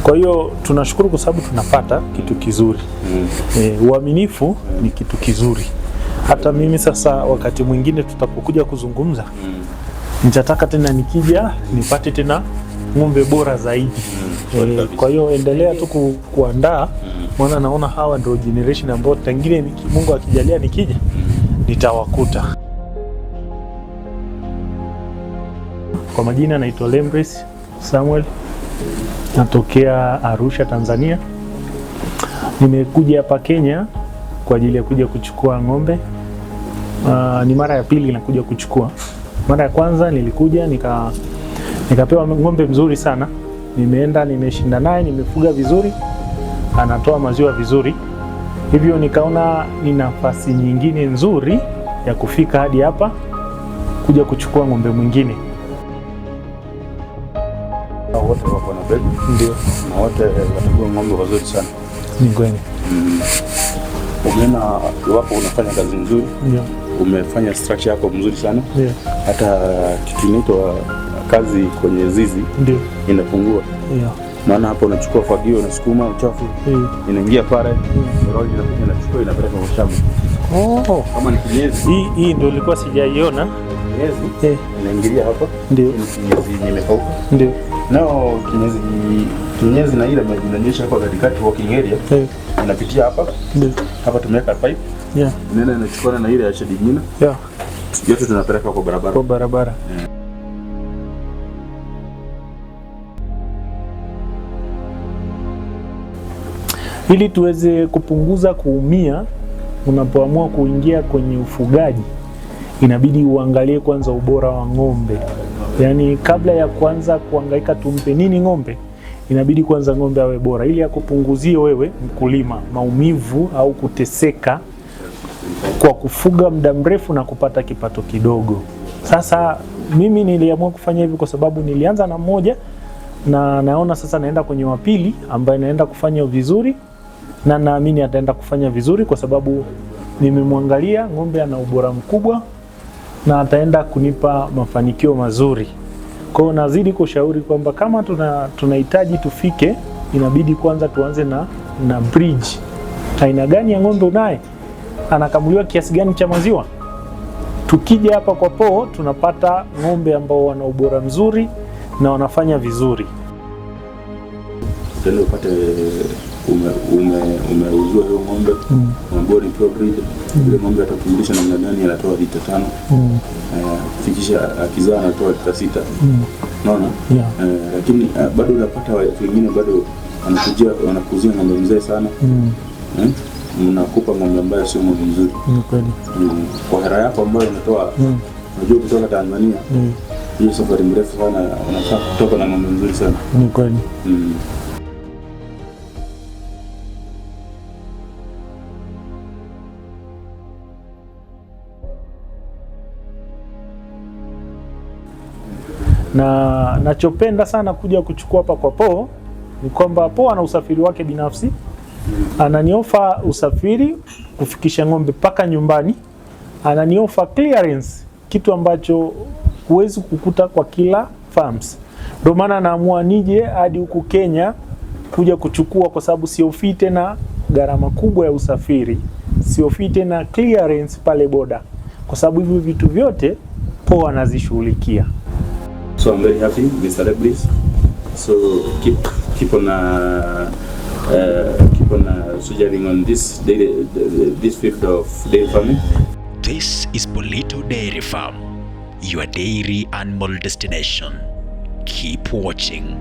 Kwa hiyo tunashukuru kwa sababu tunapata kitu kizuri. Uaminifu ni kitu kizuri. Hata mimi sasa wakati mwingine tutapokuja kuzungumza, nitataka tena nikija nipate tena ng'ombe bora zaidi. Kwa hiyo endelea tu kuandaa, maana naona hawa ndio generation ambao tengine Mungu akijalia nikija nitawakuta. Kwa majina naitwa Lembris Samuel, natokea Arusha, Tanzania. Nimekuja hapa Kenya kwa ajili ya kuja kuchukua ng'ombe. Ni mara ya pili nakuja kuchukua. Mara ya kwanza nilikuja nikapewa ng'ombe mzuri sana. Nimeenda nimeshinda naye, nimefuga vizuri, anatoa maziwa vizuri. Hivyo nikaona ni nafasi nyingine nzuri ya kufika hadi hapa kuja kuchukua ng'ombe mwingine. Wote wako na begi? Ndio. Na wote watakuwa ng'ombe wazuri sana. Ni kweli. Umeona iwapo unafanya kazi nzuri. Ndio. Umefanya structure yako mzuri sana. Ndio. Hata kitu inaitwa kazi kwenye zizi ndio inapungua. Ndio. Maana hapo unachukua fagio unasukuma uchafu. Inaingia pale. Lori inachukua inapeleka kwa shamba. Kama ni kinyezi. Hii ndio ilikuwa sijaiona. Kinyezi. Inaingilia hapa. Ndio. Kinyezi imekauka. Ndio. Nao kinyezi na ile maji inanyesha hapa katikati walking area. Inapitia hapa. Ndio. Hapa tumeweka pipe. Nene inachukua na ile ya shedi nyingine. Yote tunapeleka kwa barabara. Kwa barabara. Ili tuweze kupunguza kuumia unapoamua kuingia kwenye ufugaji, inabidi uangalie kwanza ubora wa ng'ombe. Yaani kabla ya kwanza kuhangaika tumpe nini ng'ombe, inabidi kwanza ng'ombe awe bora ili akupunguzie wewe mkulima maumivu au kuteseka kwa kufuga muda mrefu na kupata kipato kidogo. Sasa mimi niliamua kufanya hivi kwa sababu nilianza na mmoja na naona sasa naenda kwenye wa pili ambaye naenda kufanya vizuri, na naamini ataenda kufanya vizuri kwa sababu nimemwangalia ng'ombe ana ubora mkubwa na ataenda kunipa mafanikio mazuri. Kwa hiyo nazidi kushauri kwamba kama tunahitaji tufike, inabidi kwanza tuanze na bridge. Aina gani ya ng'ombe unaye? Anakamuliwa kiasi gani cha maziwa? Tukija hapa kwa Paul tunapata ng'ombe ambao wana ubora mzuri na wanafanya vizuri. Tena upate umeuzua hiyo ng'ombe, ng'ombe ni pure breed. Ile ng'ombe atakufundisha namna gani anatoa lita 5. Fikisha akizaa anatoa lita 6. Unaona? Lakini bado unapata watu wengine bado wanakuzia ng'ombe mzee sana. Mnakupa ng'ombe ambaye sio ng'ombe mzuri. Ni kweli. Kwa hela yako ambayo unatoa, unajua kutoka Tanzania. Hiyo safari mrefu sana, unafaa kutoka na ng'ombe mzuri sana. Ni kweli. Na nachopenda sana kuja kuchukua hapa kwa Paul ni kwamba Paul ana usafiri wake binafsi. Ananiofa usafiri kufikisha ng'ombe paka nyumbani. Ananiofa clearance, kitu ambacho huwezi kukuta kwa kila farms. Ndio maana naamua nije hadi huku Kenya kuja kuchukua, kwa sababu siofii tena gharama kubwa ya usafiri, siofii tena clearance pale boda, kwa sababu hivi vitu vyote Paul anazishughulikia. So I'm very happy, Mr. Lembris. So keep on sojourning on this field of dairy farming. This is Bolito Dairy Farm, your dairy animal destination. Keep watching.